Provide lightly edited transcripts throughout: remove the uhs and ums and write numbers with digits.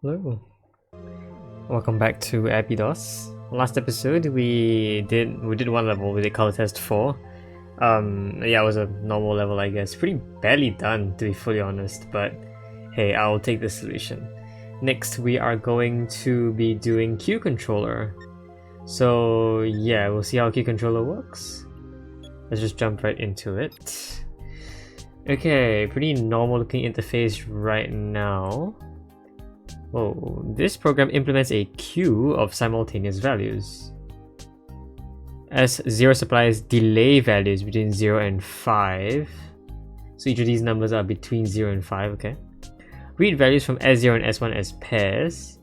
Hello. Welcome back to ABI-DOS. Last episode we did one level. We did color test 4. Yeah, it was a normal level, I guess. Pretty badly done, to be fully honest, but hey, I'll take the solution. Next we are going to be doing Q controller. So yeah, we'll see how Q controller works. Let's just jump right into it. Okay, pretty normal looking interface right now. Oh, this program implements a queue of simultaneous values. S0 supplies delay values between 0 and 5. So each of these numbers are between 0 and 5, okay? Read values from S0 and S1 as pairs.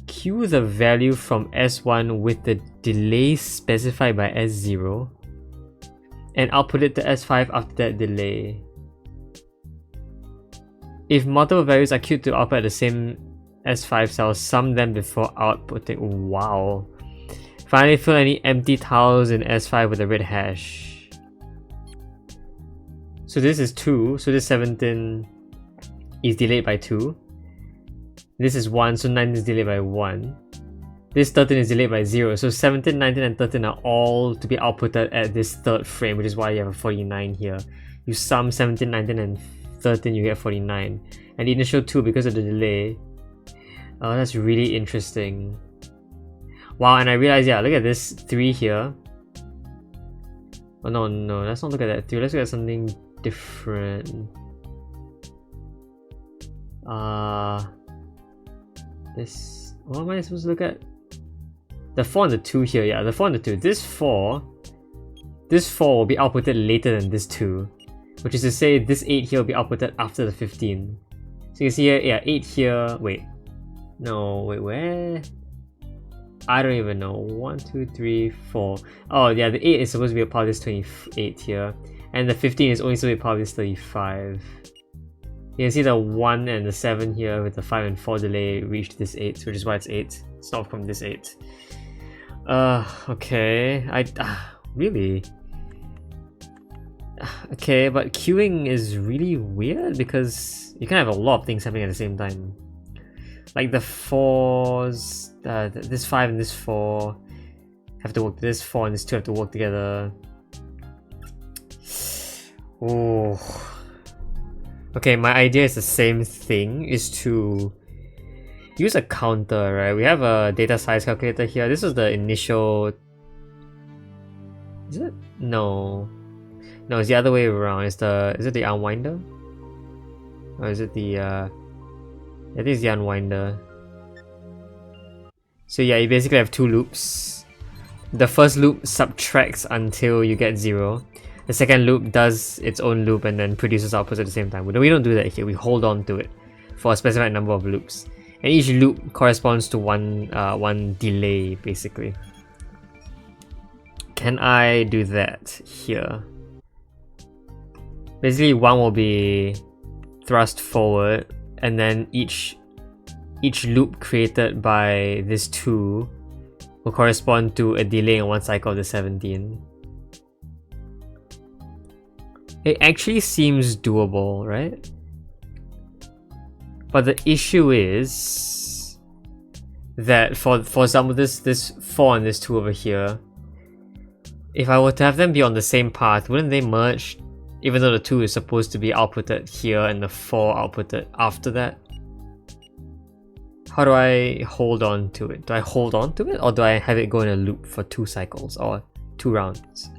Queue the value from S1 with the delay specified by S0. And output it to S5 after that delay. If multiple values are queued to output at the same S5 cells, sum them before outputting. Wow. Finally, fill any empty tiles in S5 with a red hash. So this is 2, so this 17 is delayed by 2. This is 1, so 9 is delayed by 1. This 13 is delayed by 0, so 17, 19 and 13 are all to be outputted at this third frame, which is why you have a 49 here. You sum 17, 19 and 13, you get 49. And the initial 2, because of the delay. Oh, that's really interesting. Wow, and I realized, yeah, look at this 3 here. Oh no, let's not look at that 3, let's look at something different. This, what am I supposed to look at? The 4 and the 2 here, yeah, the 4 and the 2. This 4 will be outputted later than this 2. Which is to say, this 8 here will be outputted after the 15. So you can see here, yeah, 8 here, wait, where? I don't even know. 1, 2, 3, 4. Oh yeah, the 8 is supposed to be a part of this 28 here. And the 15 is only supposed to be a part of this 35. You can see the 1 and the 7 here with the 5 and 4 delay reached this 8, which is why it's 8. It's not from this 8. Okay. Really? Okay, but queuing is really weird because you can have a lot of things happening at the same time. Like the 4s, this 5 and this 4 have to work, this 4 and this 2 have to work together. Oh. Okay, my idea is the same thing, is to use a counter, right? We have a data size calculator here. This is the initial... Is it? No, it's the other way around. Is it the unwinder? Or is it the I think it's the unwinder. So yeah, you basically have 2 loops. The first loop subtracts until you get 0. The second loop does its own loop and then produces outputs at the same time. We don't do that here. We hold on to it for a specified number of loops. And each loop corresponds to one delay, basically. Can I do that here? Basically, 1 will be thrust forward, and then each loop created by this 2 will correspond to a delay in one cycle of the 17. It actually seems doable, right? But the issue is that for example this 4 and this 2 over here, if I were to have them be on the same path, wouldn't they merge? Even though the 2 is supposed to be outputted here and the 4 outputted after that. How do I hold on to it? Do I hold on to it, or do I have it go in a loop for 2 cycles or 2 rounds?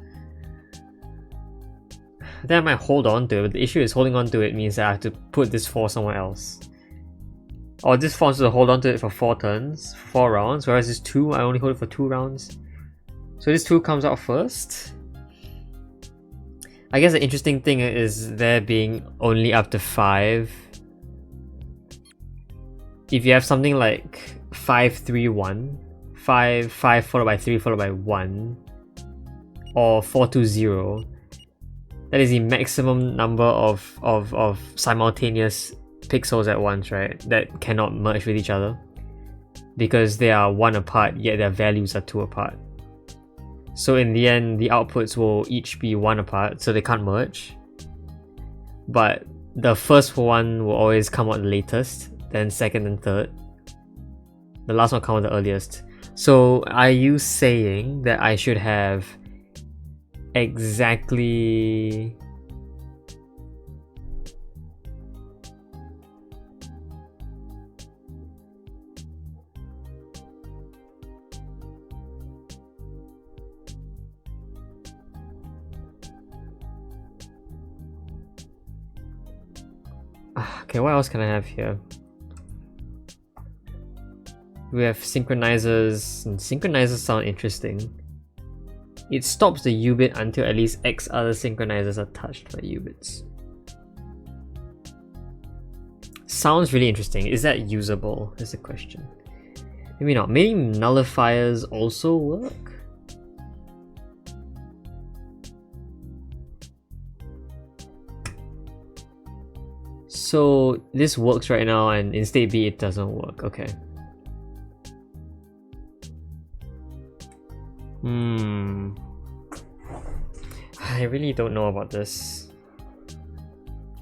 Then I might hold on to it, but the issue is holding on to it means that I have to put this 4 somewhere else. Or this 4 is to hold on to it for 4 turns, 4 rounds, whereas this 2, I only hold it for 2 rounds. So this 2 comes out first. I guess the interesting thing is there being only up to 5. If you have something like 5, 3, 1, 5 followed by 3 followed by 1, or 4, 2, 0, that is the maximum number of simultaneous pixels at once, right? That cannot merge with each other because they are 1 apart, yet their values are 2 apart. So in the end, the outputs will each be 1 apart, so they can't merge. But the first one will always come out latest, then second and third. The last one counted the earliest. So are you saying that I should have exactly... Okay, what else can I have here? We have synchronizers, and synchronizers sound interesting. It stops the U-bit until at least X other synchronizers are touched by U-bits. Sounds really interesting. Is that usable? Is the question. Maybe not. Maybe nullifiers also work? So this works right now, and in state B it doesn't work. Okay. I really don't know about this.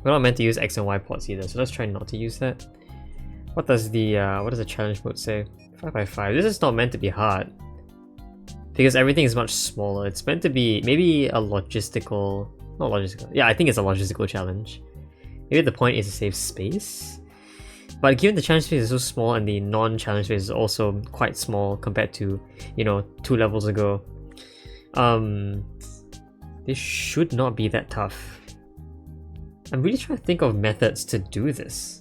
We're not meant to use X and Y ports either, so let's try not to use that. What does the challenge mode say? 5x5. This is not meant to be hard, because everything is much smaller. It's meant to be maybe a logistical, not logistical. Yeah, I think it's a logistical challenge. Maybe the point is to save space. But given the challenge space is so small and the non-challenge space is also quite small compared to, you know, 2 levels ago, this should not be that tough. I'm really trying to think of methods to do this.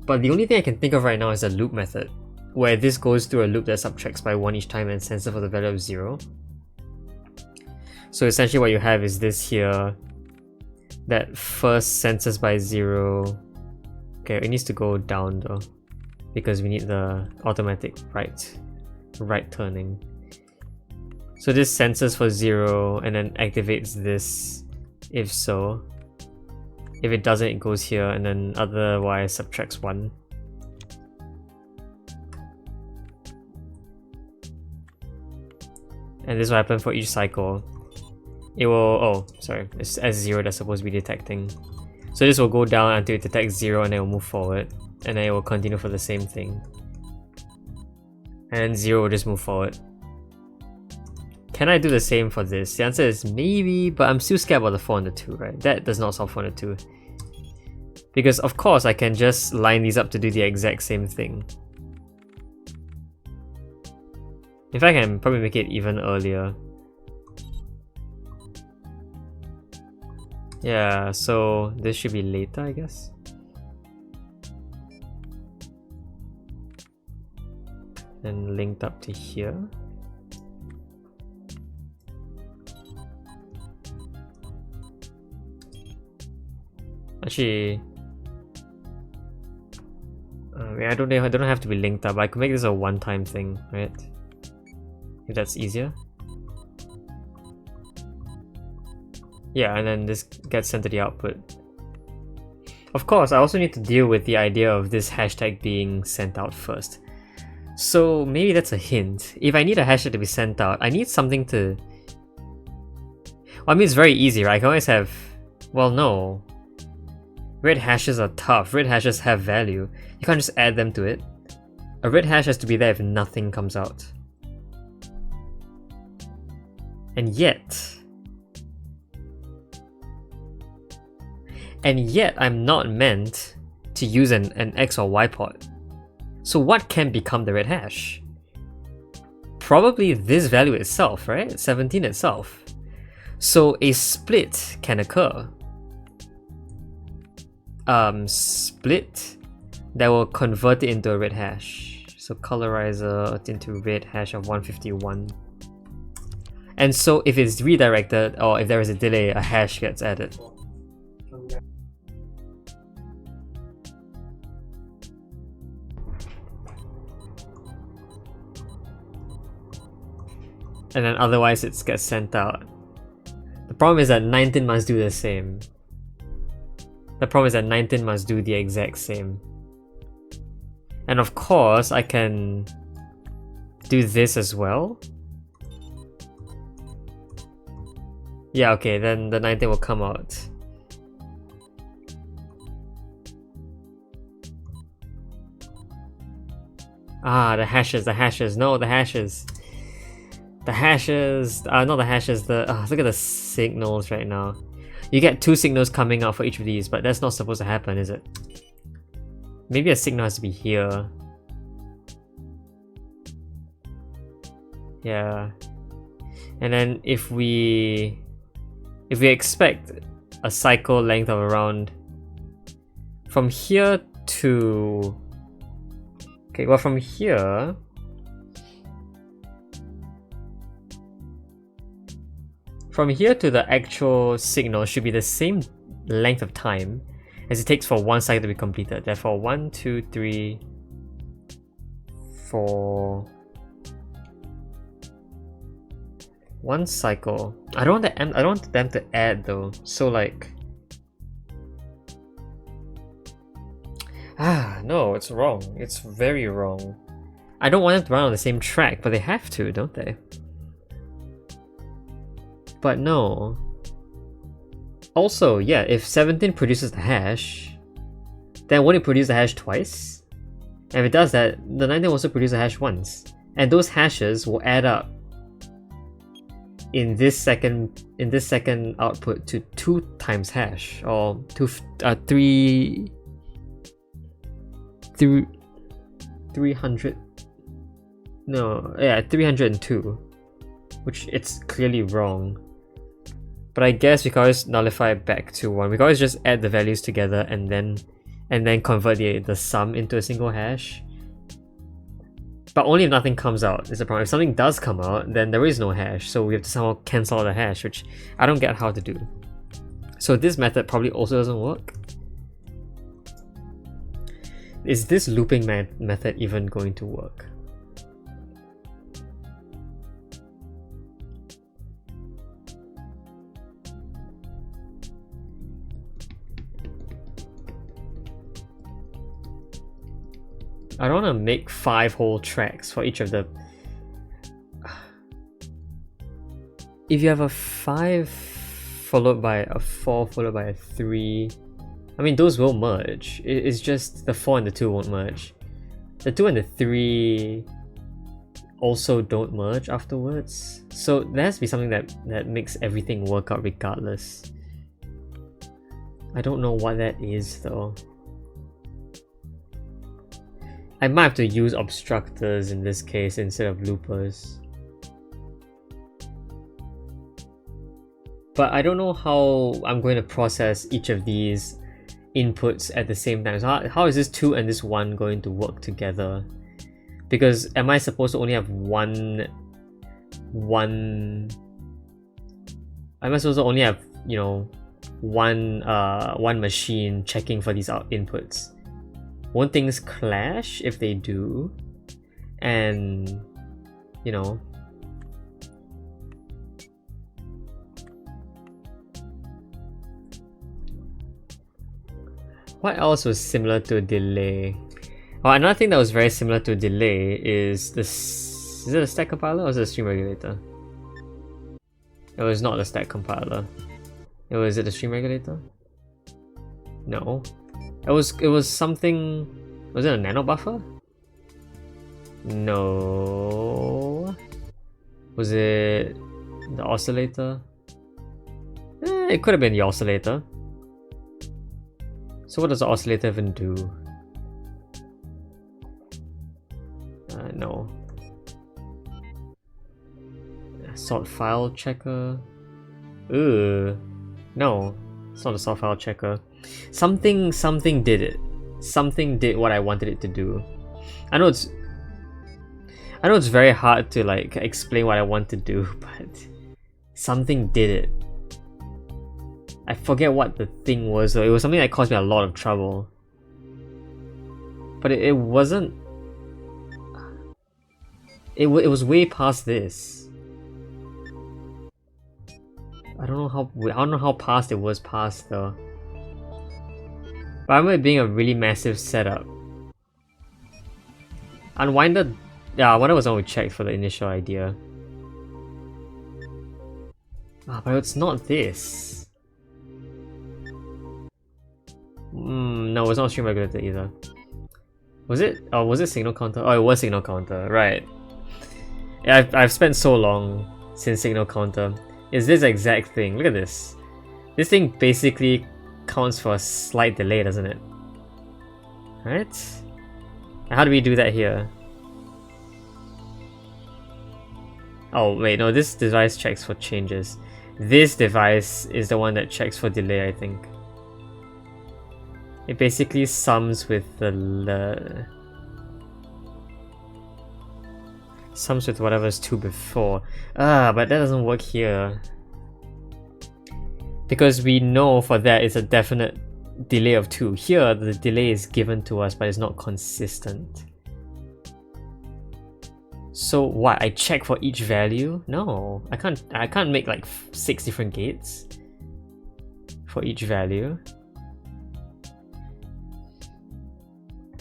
But the only thing I can think of right now is a loop method, where this goes through a loop that subtracts by 1 each time and sends it for the value of 0. So essentially what you have is this here, that first census by 0. Okay, it needs to go down though, because we need the automatic right turning. So this census for 0 and then activates this if so. If it doesn't, it goes here, and then otherwise subtracts 1. And this will happen for each cycle. It will, oh sorry, it's S0 that's supposed to be detecting. So this will go down until it detects 0 and then it will move forward. And then it will continue for the same thing. And 0 will just move forward. Can I do the same for this? The answer is maybe, but I'm still scared about the 4 and the 2, right? That does not solve 4 and the 2. Because of course I can just line these up to do the exact same thing. In fact, I can probably make it even earlier. Yeah, so this should be later, I guess. And linked up to here. Actually, I don't have to be linked up. I could make this a one-time thing, right? If that's easier. Yeah, and then this gets sent to the output. Of course, I also need to deal with the idea of this hashtag being sent out first. So maybe that's a hint. If I need a hashtag to be sent out, I need something to... Well, I mean, it's very easy, right? I can always have... Well, no. Red hashes are tough. Red hashes have value. You can't just add them to it. A red hash has to be there if nothing comes out. And yet I'm not meant to use an X or Y port. So what can become the red hash? Probably this value itself, right? 17 itself. So a split can occur. Split that will convert it into a red hash. So colorizer into red hash of 151. And so if it's redirected, or if there is a delay, a hash gets added. And then otherwise it gets sent out. The problem is that 19 must do the same. The problem is that 19 must do the exact same. And of course, I can do this as well. Yeah, okay, then the 19 will come out. Ah, the hashes, no, the hashes. The hashes, not the hashes, look at the signals right now. You get 2 signals coming out for each of these, but that's not supposed to happen, is it? Maybe a signal has to be here. Yeah. And then if we expect a cycle length of around from here to from here to the actual signal should be the same length of time as it takes for one cycle to be completed. Therefore 1, 2, 3, 4. One cycle. I don't want them to add though. So like, no, it's wrong. It's very wrong. I don't want them to run on the same track, but they have to, don't they? But no. Also, yeah, if 17 produces the hash, then won't it produce the hash twice? And if it does that, the 19 will also produce the hash once. And those hashes will add up in this second output to 2 times hash, or 300. No, yeah, 302, which it's clearly wrong. But I guess we can always nullify it back to 1. We can always just add the values together and then convert the sum into a single hash. But only if nothing comes out is the problem. If something does come out, then there is no hash, so we have to somehow cancel out the hash, which I don't get how to do. So this method probably also doesn't work. Is this looping method even going to work? I don't want to make 5 whole tracks for each of the... If you have a 5 followed by a 4 followed by a 3, I mean those will merge. It's just the 4 and the 2 won't merge. The 2 and the 3 also don't merge afterwards. So there has to be something that makes everything work out regardless. I don't know what that is though. I might have to use obstructors in this case instead of loopers. But I don't know how I'm going to process each of these inputs at the same time. So how is this 2 and this 1 going to work together? Because am I supposed to only have one... Am I supposed to only have, you know, one machine checking for these inputs? Won't things clash if they do? And, you know... What else was similar to a delay? Oh, another thing that was very similar to a delay is this... Is it a stack compiler or is it a stream regulator? It was not the stack compiler. Was it a stream regulator? No. It was something... Was it a nano buffer? No. Was it the oscillator? It could have been the oscillator. So what does the oscillator even do? No. Sort file checker. Ugh. No, it's not a sort file checker. Something did it. Something did what I wanted it to do. I know it's very hard to like explain what I want to do, but something did it. I forget what the thing was though. It was something that caused me a lot of trouble. But it wasn't... It was way past this. I don't know how past it was past though. But I remember it being a really massive setup. Unwinded... Yeah, Unwinded was the one we checked for the initial idea. But it's not this. No, it's not stream regulator either. Was it? Oh, was it signal counter? Oh, it was signal counter, right. Yeah, I've spent so long since signal counter. Is this exact thing. Look at this. This thing basically counts for a slight delay, doesn't it? Right? And how do we do that here? Oh, wait, no, this device checks for changes. This device is the one that checks for delay, I think. It basically sums with sums with whatever's 2 before. But that doesn't work here. Because we know for that it's a definite delay of 2. Here, the delay is given to us, but it's not consistent. So what? I check for each value? No, I can't make like 6 different gates for each value.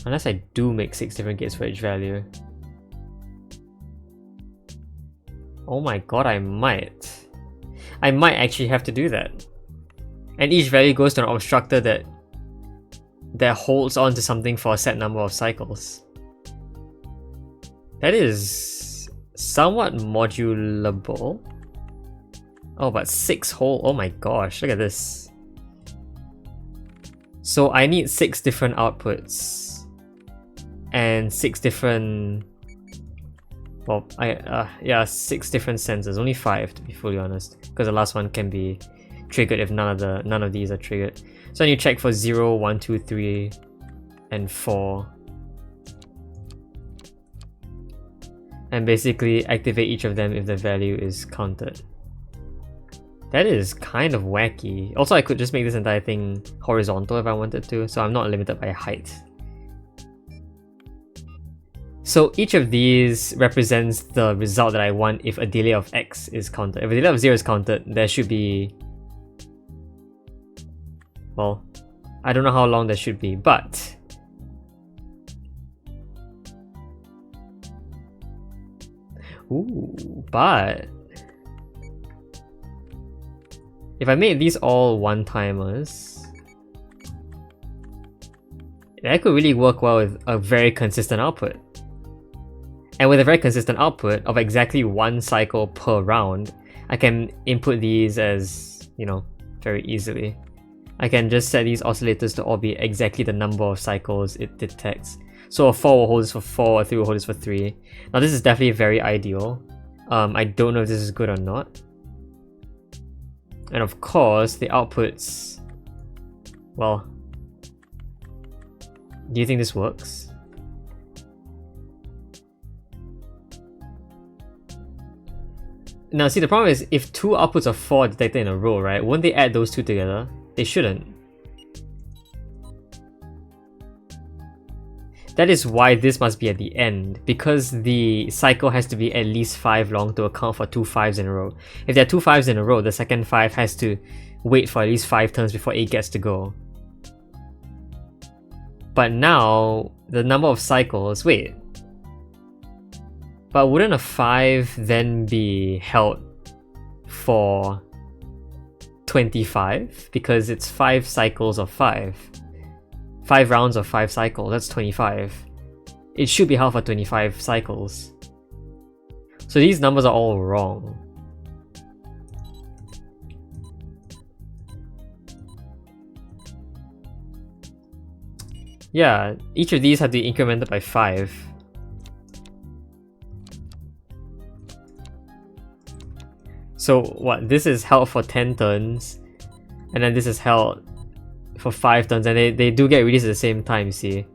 Unless I do make 6 different gates for each value. Oh my god, I might. I might actually have to do that. And each value goes to an obstructor that holds on to something for a set number of cycles. That is somewhat modulable. Oh, but 6 whole. Oh my gosh, look at this. So I need 6 different outputs and 6 different. Well, 6 different sensors. Only 5 to be fully honest, because the last one can be triggered if none of these are triggered. So I need to check for 0, 1, 2, 3, and 4. And basically activate each of them if the value is counted. That is kind of wacky. Also, I could just make this entire thing horizontal if I wanted to, so I'm not limited by height. So each of these represents the result that I want if a delay of x is counted. If a delay of 0 is counted, there should be... Well, I don't know how long there should be, but... Ooh, but... If I made these all one-timers, that could really work well with a very consistent output. And with a very consistent output of exactly 1 cycle per round, I can input these as, you know, very easily. I can just set these oscillators to all be exactly the number of cycles it detects. So a 4 will hold this for 4, a 3 will hold this for 3. Now this is definitely very ideal. I don't know if this is good or not. And of course, the outputs... Well... Do you think this works? Now see, the problem is, if 2 outputs of 4 are detected in a row, right? Won't they add those 2 together? They shouldn't. That is why this must be at the end, because the cycle has to be at least 5 long to account for 2 5s in a row. If there are 2 5s in a row, the second 5 has to wait for at least 5 turns before it gets to go. But now, the number of cycles... Wait. But wouldn't a 5 then be held for 25? Because it's 5 cycles of 5. 5 rounds of 5 cycles, that's 25. It should be held for 25 cycles. So these numbers are all wrong. Yeah, each of these have to be incremented by 5. So what, this is held for 10 turns, and then this is held for 5 turns, and they do get released at the same time, you see.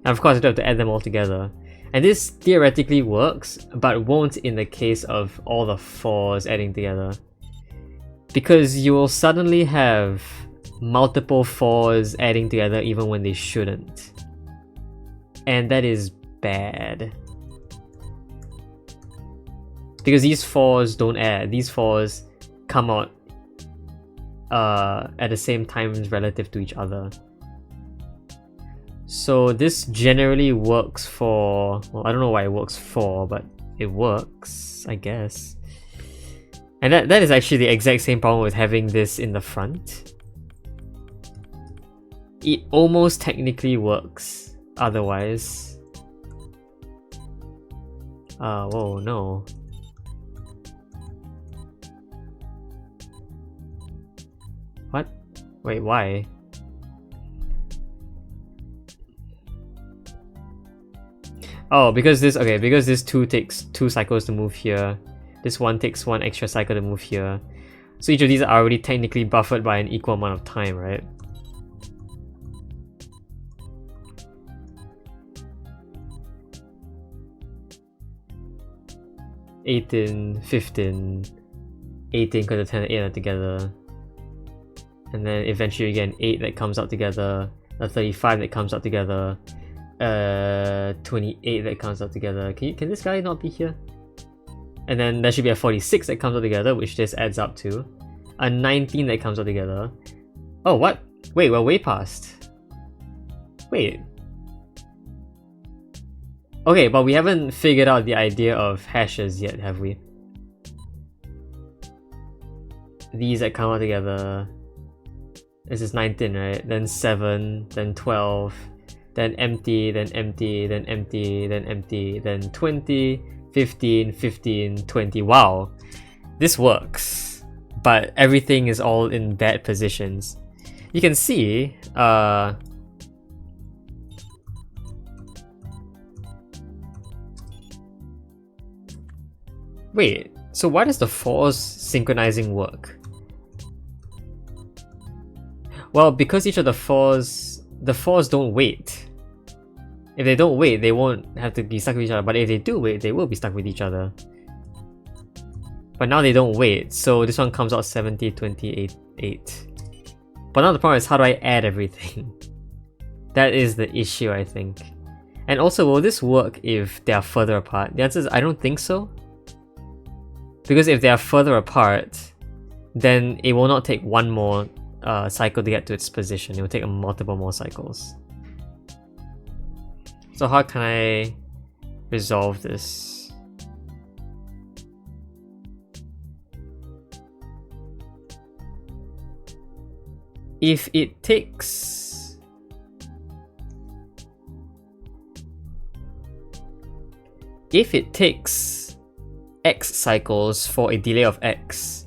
And of course I do have to add them all together. And this theoretically works, but won't in the case of all the 4s adding together. Because you will suddenly have multiple 4s adding together even when they shouldn't. And that is bad. Because these 4s don't add, these 4s come out at the same times relative to each other. So this generally works for... Well, I don't know why it works for, but it works, I guess. And that is actually the exact same problem with having this in the front. It almost technically works. otherwise. Whoa, no. What? Wait, why? Oh, because this, okay, because this 2 takes 2 cycles to move here. This 1 takes 1 extra cycle to move here. So each of these are already technically buffered by an equal amount of time, right? (18, 15, 18 because the 10 and 8 are together. And then eventually you get an 8 that comes out together, a 35 that comes out together, 28 that comes out together. Can this guy not be here? And then there should be a 46 that comes out together, which this adds up to. A 19 that comes out together. Oh, what? Wait, we're way past. Wait. Okay, but we haven't figured out the idea of hashes yet, have we? These that come out together. This is 19, right? Then 7, then 12, then empty, then empty, then empty, then empty, then 20, 15, 15, 20. Wow, this works. But everything is all in bad positions. You can see, wait, so why does the 4's synchronizing work? Well, because each of the 4's don't wait. If they don't wait, they won't have to be stuck with each other. But if they do wait, they will be stuck with each other. But now they don't wait, so this one comes out 70, 28, 8. But now the problem is, how do I add everything? That is the issue, I think. And also, will this work if they are further apart? The answer is, I don't think so. Because if they are further apart, then it will not take one more cycle to get to its position. It will take multiple more cycles. So how can I resolve this? If it takes X cycles for a delay of X,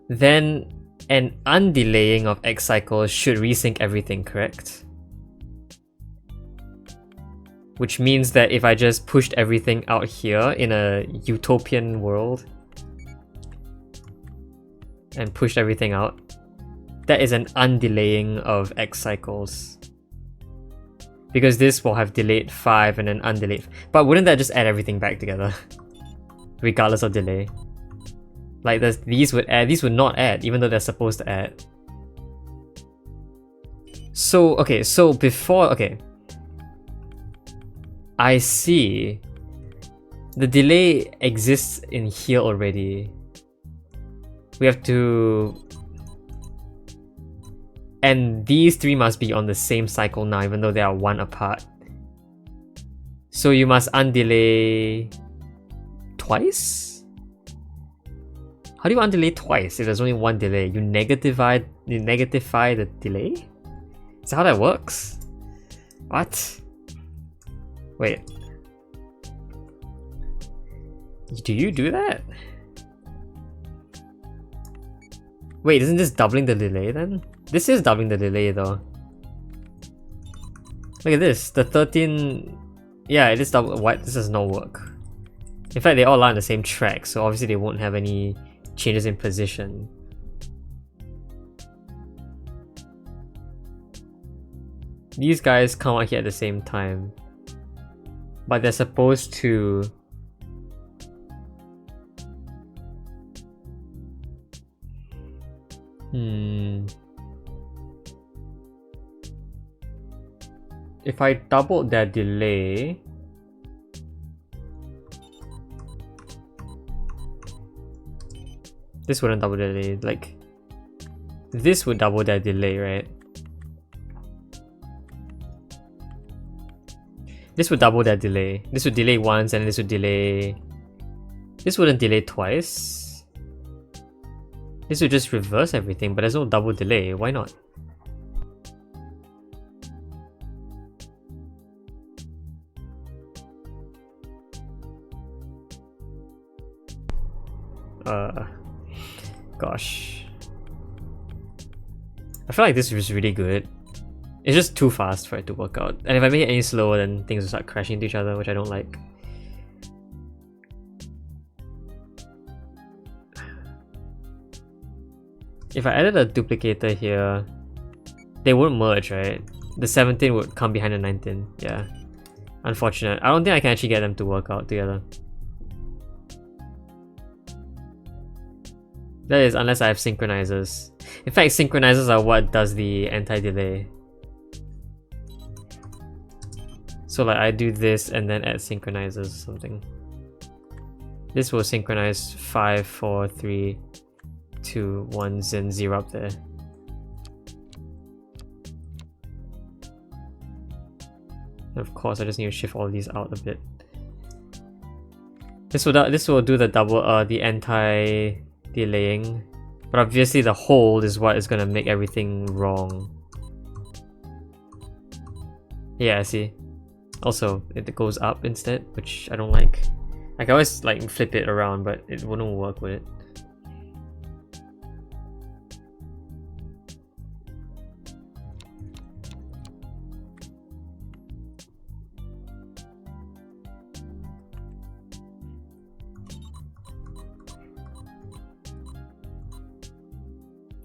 then an undelaying of X cycles should resync everything, correct? Which means that if I just pushed everything out here in a utopian world and pushed everything out, that is an undelaying of X cycles. Because this will have delayed 5 and then undelayed. But wouldn't that just add everything back together? Regardless of delay. Like these would not add, even though they're supposed to add. So, okay, so before, okay. I see. The delay exists in here already. We have to... And these 3 must be on the same cycle now, even though they are 1 apart. So you must undelay twice? How do you undelay twice if there's only 1 delay? You negatify the delay? Is that how that works? What? Wait. Do you do that? Wait, isn't this doubling the delay then? This is doubling the delay though. Look at this, the 13... Yeah, it is double... What? This does not work. In fact, they all lie on the same track, so obviously they won't have any changes in position. These guys come out here at the same time. But they're supposed to... If I doubled their delay... This wouldn't double their delay, like... This would double their delay, right? This would double their delay. This would delay once and this would delay... This wouldn't delay twice. This would just reverse everything, but there's no double delay. Why not? Gosh. I feel like this is really good. It's just too fast for it to work out. And if I make it any slower, then things will start crashing into each other, which I don't like. If I added a duplicator here, they wouldn't merge, right? The 17 would come behind the 19. Yeah. Unfortunate. I don't think I can actually get them to work out together. That is, unless I have synchronizers. In fact, synchronizers are what does the anti-delay. So like I do this and then add synchronizers or something. This will synchronize 5, 4, 3, 2, 1, then 0 up there. And of course, I just need to shift all these out a bit. This will do the double the anti-delaying, but obviously the hold is what is gonna make everything wrong. Yeah, I see. Also, it goes up instead, which I don't like. I can always like flip it around, but it wouldn't work with it.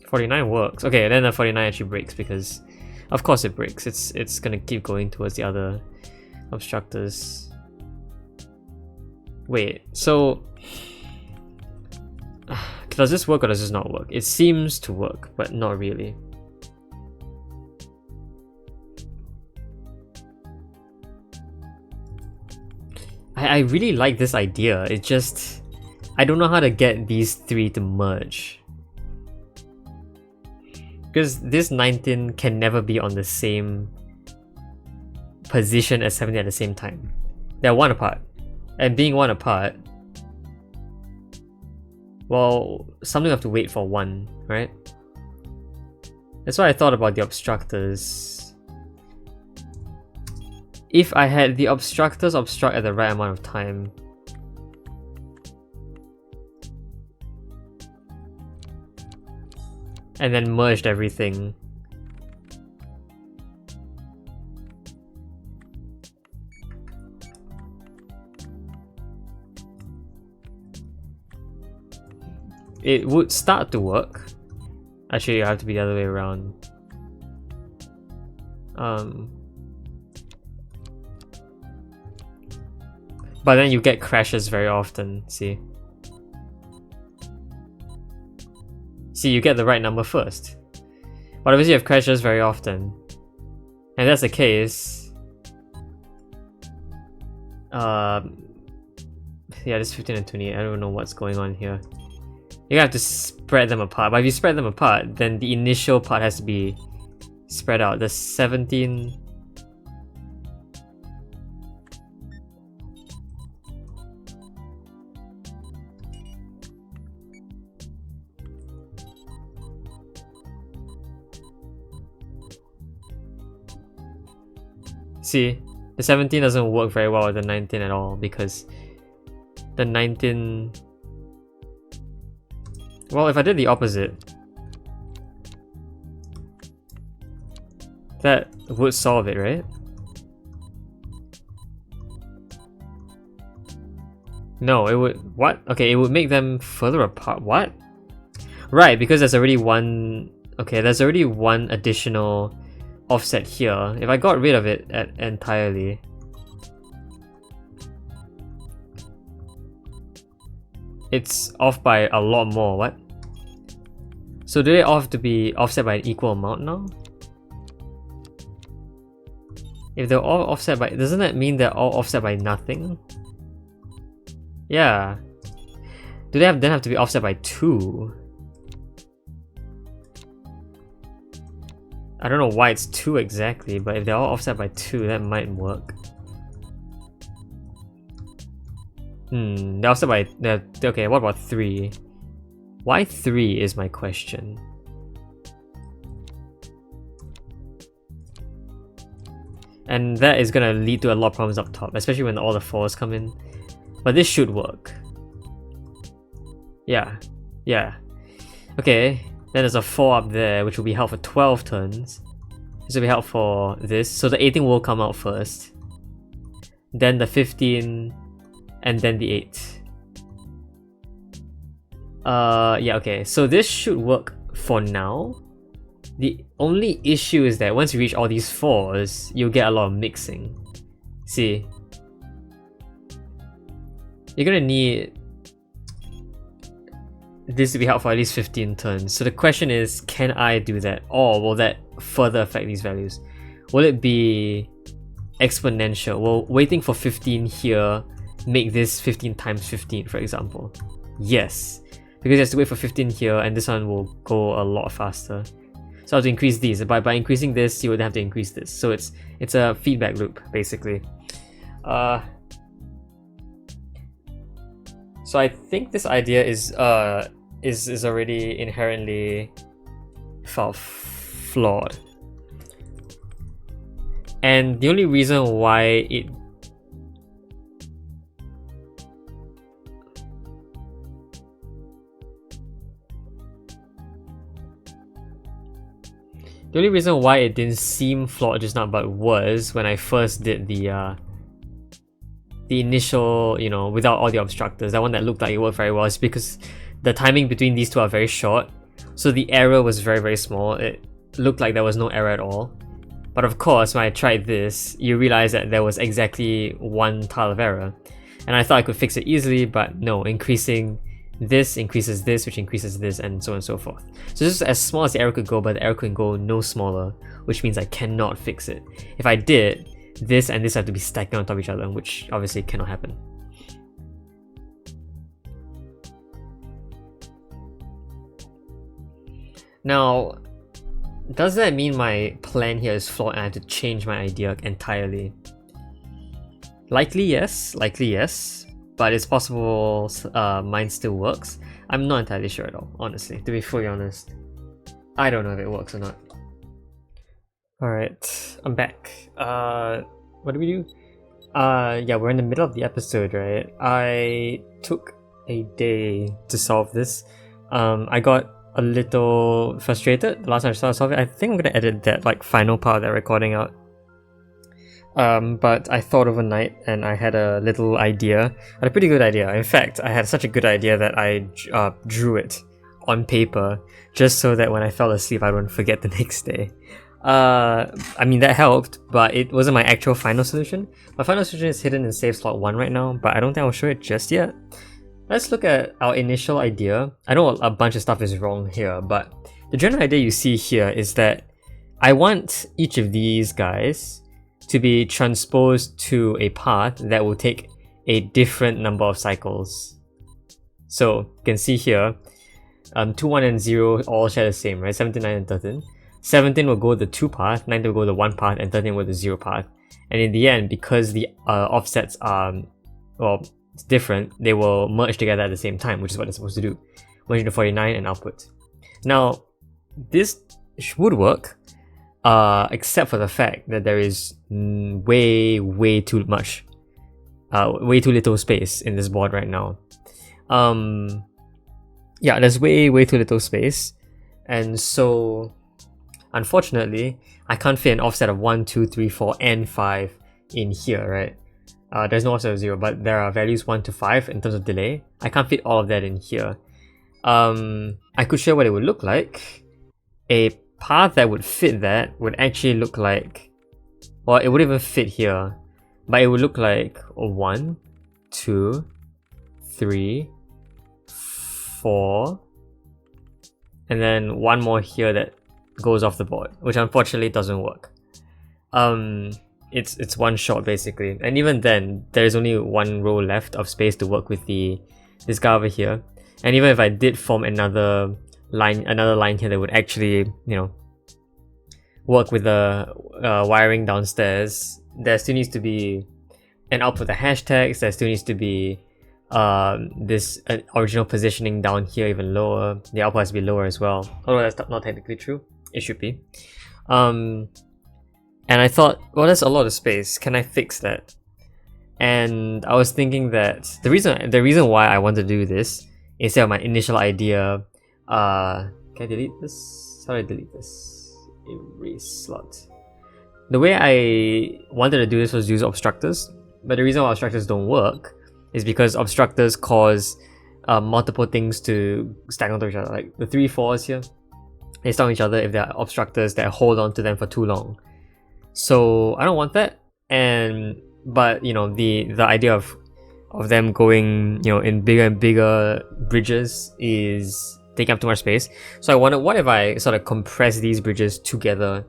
$49 works. Okay, then the 49 actually breaks because, of course, it breaks. It's gonna keep going towards the other obstructors. Wait, so does this work or does this not work? It seems to work, but not really. I really like this idea. It just, I don't know how to get these three to merge. Because this 19 can never be on the same position as 17 at the same time. They're one apart. And being one apart, well, something will have to wait for one, right? That's why I thought about the obstructors. If I had the obstructors obstruct at the right amount of time, and then merged everything, it would start to work. Actually, you have to be the other way around. But then you get crashes very often, see? See, you get the right number first. But obviously you have crashes very often. And that's the case. Yeah, this 15 and 20, I don't know what's going on here. You have to spread them apart, but if you spread them apart, then the initial part has to be spread out. The 17... See, the 17 doesn't work very well with the 19 at all because the 19... Well, if I did the opposite, that would solve it, right? No, it would... What? Okay, it would make them further apart. What? Right, because there's already one... Okay, there's already one additional offset here. If I got rid of it entirely, it's off by a lot more. What? So do they all have to be offset by an equal amount now? If they're all offset by... Doesn't that mean they're all offset by nothing? Yeah. Do they then have to be offset by 2? I don't know why it's 2 exactly, but if they're all offset by 2, that might work. They're offset by... Okay, what about 3? Why 3 is my question. And that is gonna lead to a lot of problems up top, especially when all the 4s come in. But this should work. Yeah, yeah. Okay, then there's a 4 up there, which will be held for 12 turns. This will be held for this. So the 18 will come out first. Then the 15, and then the 8. Yeah, okay. So this should work for now. The only issue is that once you reach all these 4s, you'll get a lot of mixing. See? You're gonna need this to be held for at least 15 turns. So the question is, can I do that? Or will that further affect these values? Will it be exponential? Will waiting for 15 here make this 15 times 15, for example? Yes. Because you have to wait for 15 here, and this one will go a lot faster. So I have to increase these. By increasing this, you would have to increase this. So it's a feedback loop, basically. So I think this idea is already inherently flawed. And the only reason why it didn't seem flawed just now, but was when I first did the initial, you know, without all the obstructors, that one that looked like it worked very well, is because the timing between these two are very short, so the error was very, very small. It looked like there was no error at all. But of course, when I tried this, you realize that there was exactly 1 tile of error. And I thought I could fix it easily, but no, increasing this increases this, which increases this, and so on and so forth. So this is as small as the error could go, but the error could go no smaller, which means I cannot fix it. If I did, this and this have to be stacked on top of each other, which obviously cannot happen. Now, does that mean my plan here is flawed and I have to change my idea entirely? Likely yes, but it's possible mine still works. I'm not entirely sure at all, honestly, to be fully honest. I don't know if it works or not. Alright, I'm back. What do we do? Yeah, we're in the middle of the episode, right? I took a day to solve this. I got a little frustrated the last time I started solving it. I think I'm gonna edit that final part of that recording out. But I thought overnight and I had a little idea. I had a pretty good idea. In fact, I had such a good idea that I drew it on paper just so that when I fell asleep I wouldn't forget the next day. I mean, that helped, but it wasn't my actual final solution. My final solution is hidden in save slot 1 right now, but I don't think I'll show it just yet. Let's look at our initial idea. I know a bunch of stuff is wrong here, but the general idea you see here is that I want each of these guys to be transposed to a path that will take a different number of cycles. So you can see here, 2, 1, and 0 all share the same, right? 17, 9, and 13. 17 will go the 2 path, 19 will go the 1 path, and 13 will go the 0 path. And in the end, because the offsets are, well, it's different, they will merge together at the same time, which is what they're supposed to do. 149 and output. Now, this would work, except for the fact that there is way too much, way too little space in this board right now. Yeah, there's way too little space, and so unfortunately, I can't fit an offset of 1, 2, 3, 4, and 5 in here, right? There's no offset of 0, but there are values 1 to 5 in terms of delay. I can't fit all of that in here. I could show what it would look like. A path that would fit that would actually look like, well, it wouldn't even fit here, but it would look like 1, 2, 3, 4, and then one more here that goes off the board, which unfortunately doesn't work. It's one shot basically, and even then there is only 1 row left of space to work with this guy over here. And even if I did form another line here that would actually, you know, work with the wiring downstairs, there still needs to be an output with the hashtags. There still needs to be this original positioning down here even lower. The output has to be lower as well, although that's not technically true. It should be. And I thought, well, that's a lot of space. Can I fix that? And I was thinking that the reason why I want to do this instead of my initial idea. Can I delete this? How do I delete this? Erase slot. The way I wanted to do this was use obstructors, but the reason why obstructors don't work is because obstructors cause multiple things to stack onto each other. Like the 3 4s here, they stack on each other if there are obstructors that hold on to them for too long. So I don't want that. But you know, the idea of them going, you know, in bigger and bigger bridges is taking up too much space. So I wondered, what if I sort of compress these bridges together?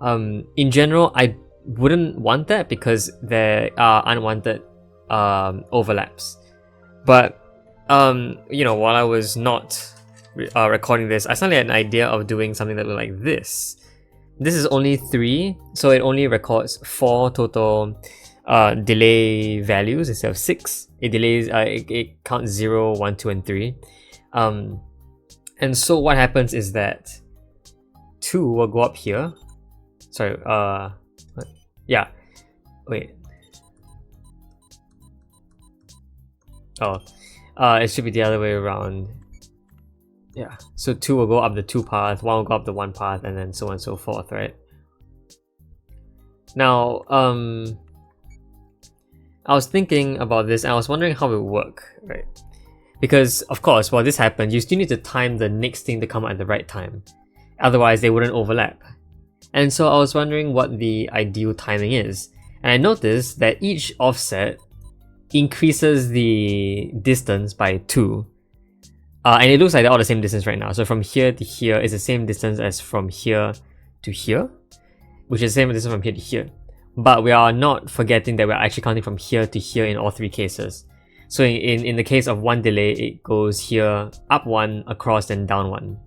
In general, I wouldn't want that because there are unwanted overlaps. But you know, while I was not recording this, I suddenly had an idea of doing something that looked like this. This is only 3, so it only records 4 total delay values instead of 6. It delays, it counts 0, 1, 2, and 3. And so what happens is that 2 will go up here. Sorry, yeah, wait. Oh, it should be the other way around. Yeah, so 2 will go up the 2 path, 1 will go up the 1 path, and then so on and so forth, right? Now, I was thinking about this and I was wondering how it would work, right? Because, of course, while this happens, you still need to time the next thing to come at the right time. Otherwise, they wouldn't overlap. And so I was wondering what the ideal timing is. And I noticed that each offset increases the distance by 2. And it looks like they're all the same distance right now. So from here to here is the same distance as from here to here, which is the same distance from here to here. But we are not forgetting that we're actually counting from here to here in all 3 cases. So in the case of 1 delay, it goes here, up 1, across, then down 1.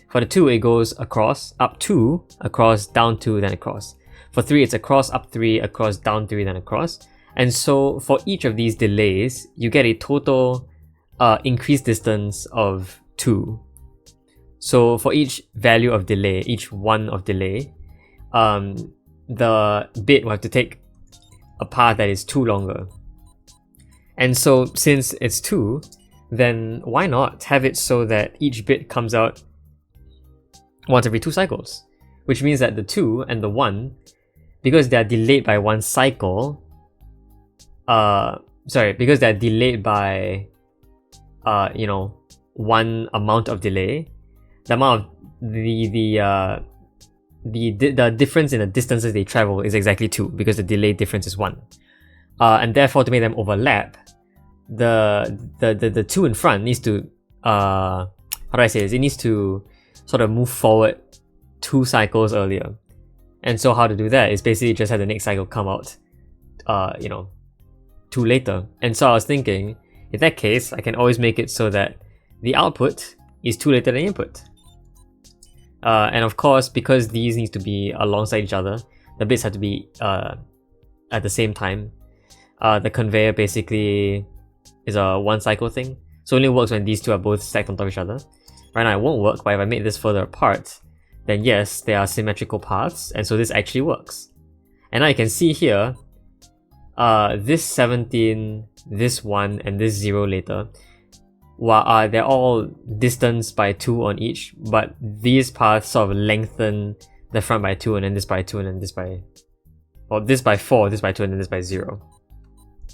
For the 2, it goes across, up 2, across, down 2, then across. For 3, it's across, up 3, across, down 3, then across. And so for each of these delays, you get a total increased distance of 2. So for each value of delay, each 1 of delay, the bit will have to take a path that is 2 longer. And so since it's 2, then why not have it so that each bit comes out once every 2 cycles? Which means that the 2 and the 1, because they are delayed by 1 cycle, because they're delayed by you know, 1 amount of delay, the amount of the difference in the distances they travel is exactly 2 because the delay difference is 1. And therefore, to make them overlap, the 2 in front needs to how do I say this? It needs to sort of move forward 2 cycles earlier. And so how to do that is basically just have the next cycle come out you know, 2 later. And so I was thinking, in that case, I can always make it so that the output is 2 later than the input. And of course, because these need to be alongside each other, the bits have to be at the same time. The conveyor basically is a 1 cycle thing, so it only works when these 2 are both stacked on top of each other. Right now it won't work, but if I make this further apart, then yes, there are symmetrical paths, and so this actually works. And now you can see here, this 17, this 1, and this 0 later, while they're all distanced by 2 on each, but these paths sort of lengthen the front by 2, and then this by 2, and then this by... or this by 4, this by 2, and then this by 0.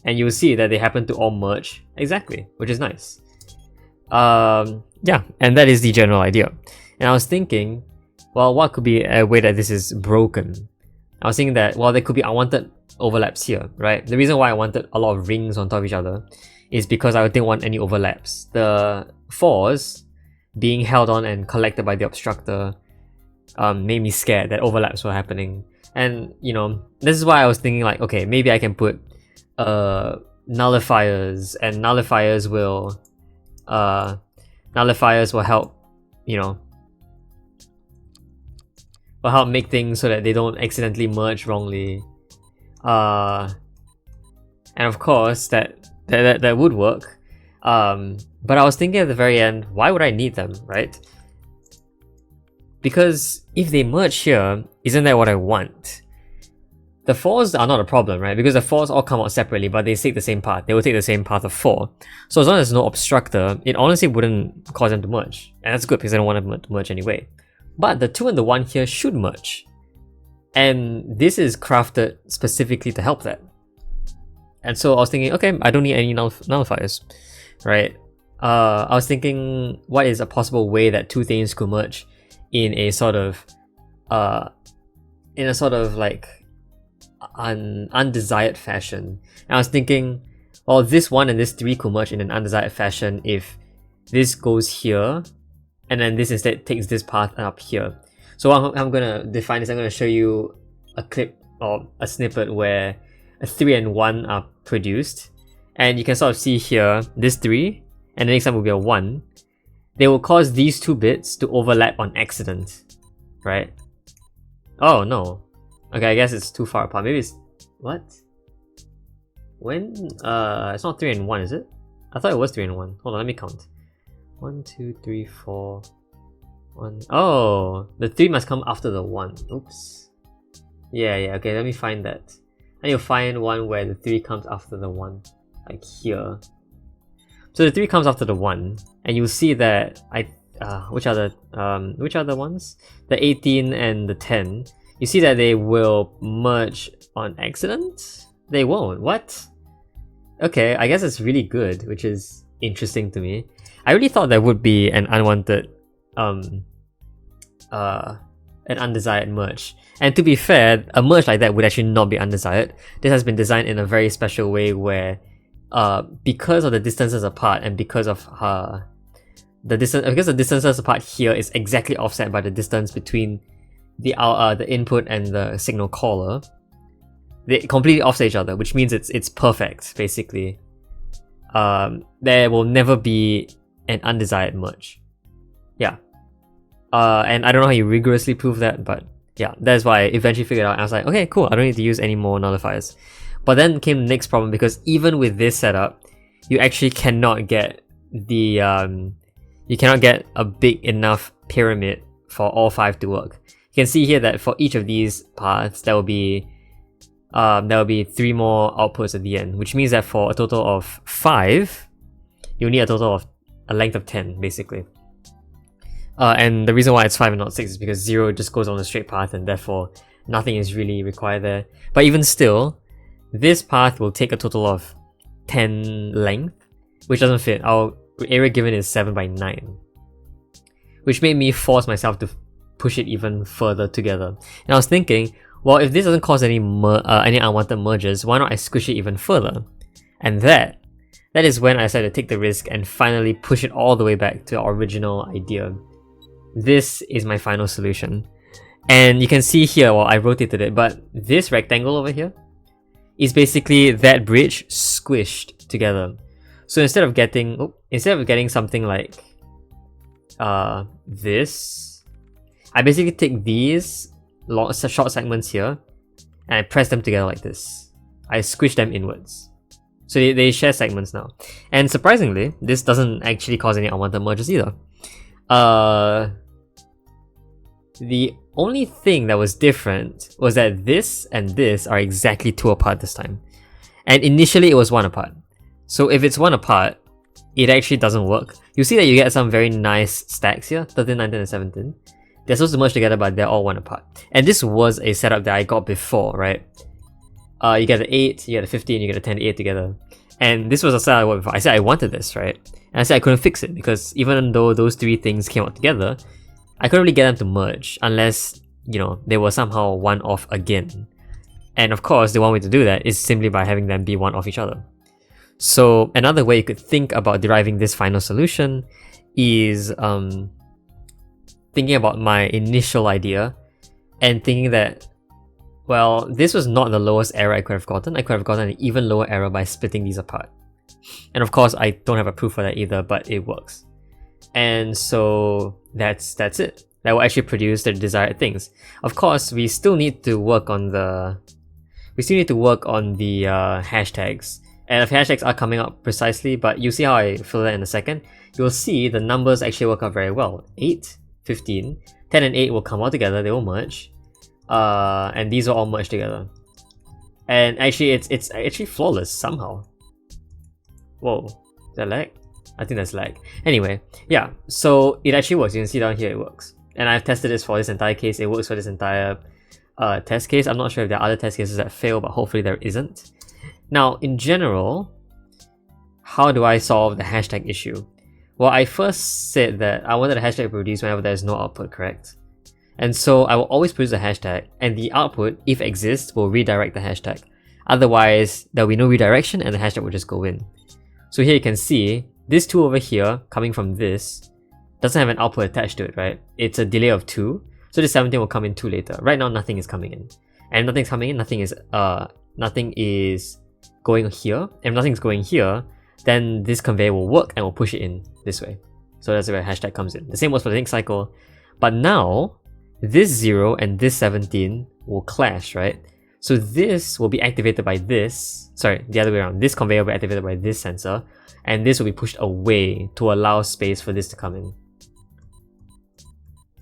And you'll see that they happen to all merge exactly, which is nice. Yeah, and that is the general idea. And I was thinking, well, what could be a way that this is broken? I was thinking that, well, there could be unwanted overlaps here, right? The reason why I wanted a lot of rings on top of each other is because I didn't want any overlaps. The 4s being held on and collected by the obstructor made me scared that overlaps were happening. And, you know, this is why I was thinking like, okay, maybe I can put nullifiers, and nullifiers will help, you know, will help make things so that they don't accidentally merge wrongly. And of course that would work. But I was thinking at the very end, why would I need them, right? Because if they merge here, isn't that what I want? the 4s are not a problem, right? Because the 4s all come out separately, but they take the same path. They will take the same path of 4. So as long as there's no obstructor, it honestly wouldn't cause them to merge. And that's good because I don't want them to merge anyway. But the 2 and the 1 here should merge. And this is crafted specifically to help that. And so I was thinking, okay, I don't need any nullifiers, right? I was thinking, what is a possible way that 2 things could merge in a sort of like undesired fashion. And I was thinking, well, this 1 and this 3 could merge in an undesired fashion if this goes here, and then this instead takes this path up here. So what I'm gonna define is I'm gonna show you a clip or a snippet where a 3 and 1 are produced, and you can sort of see here this 3, and the next time will be a 1. They will cause these 2 bits to overlap on accident, right? Oh no. Okay, I guess it's too far apart. Maybe it's... what? When? It's not 3 and 1, is it? I thought it was 3 and 1. Hold on, let me count. 1, 2, 3, 4... 1... oh! The 3 must come after the 1. Oops. Yeah, okay, let me find that. And you'll find one where the 3 comes after the 1. Like here. So the 3 comes after the 1, and you'll see that which are the ones? The 18 and the 10. You see that they will merge on accident? They won't. What? Okay, I guess it's really good, which is interesting to me. I really thought there would be an unwanted, an undesired merge. And to be fair, a merge like that would actually not be undesired. This has been designed in a very special way where, because of the distances apart and because of the distances apart here is exactly offset by the distance between the input and the signal caller, they completely offset each other, which means it's perfect basically. There will never be an undesired merge. Yeah. And I don't know how you rigorously prove that, but yeah, that's why I eventually figured out. I was like, okay, cool, I don't need to use any more nullifiers. But then came the next problem, because even with this setup, you actually cannot get the you cannot get a big enough pyramid for all 5 to work. You can see here that for each of these paths, there will be 3 more outputs at the end, which means that for a total of 5, you need a total of a length of 10, basically. And the reason why it's 5 and not 6 is because 0 just goes on a straight path, and therefore nothing is really required there. But even still, this path will take a total of 10 length, which doesn't fit. Our area given is 7 by 9, which made me force myself to push it even further together. And I was thinking, well, if this doesn't cause any unwanted merges, why not I squish it even further? And that is when I decided to take the risk and finally push it all the way back to our original idea. This is my final solution. And you can see here, well, I rotated it, but this rectangle over here is basically that bridge squished together. So instead of getting something like this, I basically take these short segments here and I press them together like this. I squish them inwards. So they share segments now. And surprisingly, this doesn't actually cause any unwanted merges either. The only thing that was different was that this and this are exactly 2 apart this time. And initially it was 1 apart. So if it's 1 apart, it actually doesn't work. You see that you get some very nice stacks here, 13, 19, and 17. They're supposed to merge together, but they're all 1 apart. And this was a setup that I got before, right? You get the 8, you get the 15, you get the 10, 8 together. And this was a setup I got before. I said I wanted this, right? And I said I couldn't fix it, because even though those 3 things came out together, I couldn't really get them to merge unless, you know, they were somehow 1 off again. And of course, the one way to do that is simply by having them be 1 off each other. So another way you could think about deriving this final solution is thinking about my initial idea and thinking that, well, this was not the lowest error I could have gotten. I could have gotten an even lower error by splitting these apart. And of course, I don't have a proof for that either, but it works. And so that's it. That will actually produce the desired things. Of course, we still need to work on the hashtags. And if hashtags are coming up precisely, but you'll see how I fill that in a second. You'll see the numbers actually work out very well. 8, 15, 10 and 8 will come all together, they will merge. And these will all merge together. And actually it's actually flawless somehow. Whoa, is that lag? I think that's lag. Anyway, yeah, so it actually works. You can see down here it works. And I've tested this for this entire case. It works for this entire test case. I'm not sure if there are other test cases that fail, but hopefully there isn't. Now, in general, how do I solve the hashtag issue? Well, I first said that I wanted a hashtag to produce whenever there's no output, correct? And so I will always produce a hashtag, and the output, if it exists, will redirect the hashtag. Otherwise, there'll be no redirection and the hashtag will just go in. So here you can see, this 2 over here, coming from this, doesn't have an output attached to it, right? It's a delay of 2, so this 17 will come in 2 later. Right now, nothing is coming in. And if nothing's coming in, nothing is going here. If nothing's going here, then this conveyor will work and will push it in this way. So that's where hashtag comes in. The same was for the next cycle. But now, this 0 and this 17 will clash, right? So this will be activated by this, sorry, the other way around. This conveyor will be activated by this sensor, and this will be pushed away to allow space for this to come in.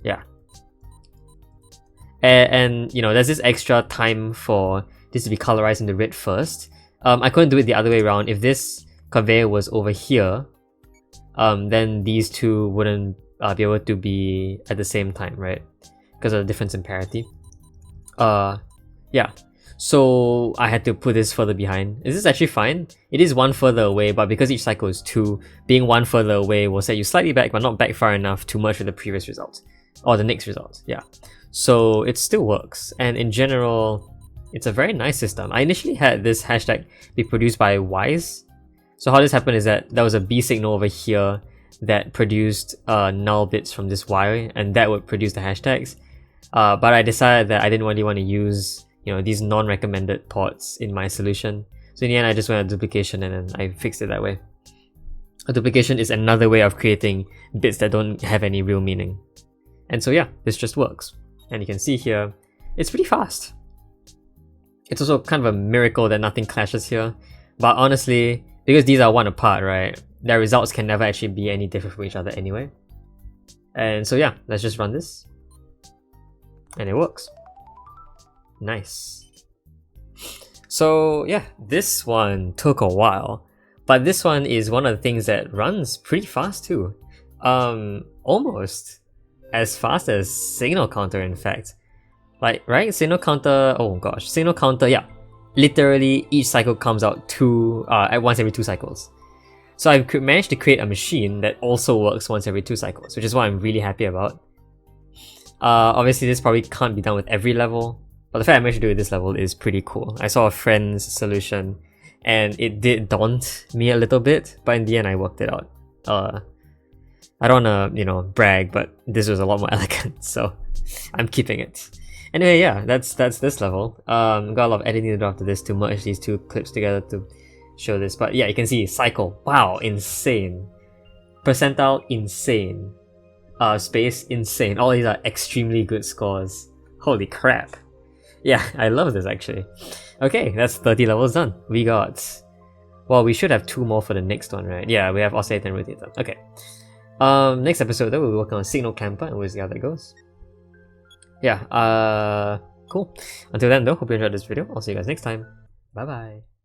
Yeah. And you know, there's this extra time for this to be colorized into red first. I couldn't do it the other way around. If this conveyor was over here, then these two wouldn't be able to be at the same time, right? Because of the difference in parity. Yeah. So I had to put this further behind. Is this actually fine? It is 1 further away, but because each cycle is 2, being 1 further away will set you slightly back, but not back far enough to merge with the previous result. Or the next result, yeah. So it still works, and in general, it's a very nice system. I initially had this hashtag be produced by Wise. So how this happened is that there was a B signal over here that produced null bits from this Y, and that would produce the hashtags. But I decided that I didn't really want to use, you know, these non-recommended ports in my solution. So in the end, I just went with duplication and then I fixed it that way. A duplication is another way of creating bits that don't have any real meaning. And so yeah, this just works. And you can see here, it's pretty fast. It's also kind of a miracle that nothing clashes here. But honestly, because these are 1 apart, right, their results can never actually be any different from each other anyway. And so yeah, let's just run this. And it works. Nice. So yeah, this one took a while. But this one is one of the things that runs pretty fast too. Almost as fast as signal counter, in fact. Like, right? Signal counter, oh gosh, signal counter, yeah. Literally, each cycle comes out at once every 2 cycles. So I've managed to create a machine that also works once every 2 cycles, which is what I'm really happy about. Obviously, this probably can't be done with every level, but the fact I managed to do it with this level is pretty cool. I saw a friend's solution, and it did daunt me a little bit, but in the end, I worked it out. I don't wanna, you know, brag, but this was a lot more elegant, so I'm keeping it. Anyway, yeah, that's this level. Got a lot of editing to do after this to merge these 2 clips together to show this. But yeah, you can see cycle. Wow, insane. Percentile, insane. Space, insane. All these are extremely good scores. Holy crap. Yeah, I love this actually. Okay, that's 30 levels done. We got... Well, we should have 2 more for the next one, right? Yeah, we have oscillator and rotator. Okay. Next episode though, we'll be working on signal clamper and we'll see how that goes. Yeah, cool. Until then though, hope you enjoyed this video. I'll see you guys next time. Bye bye.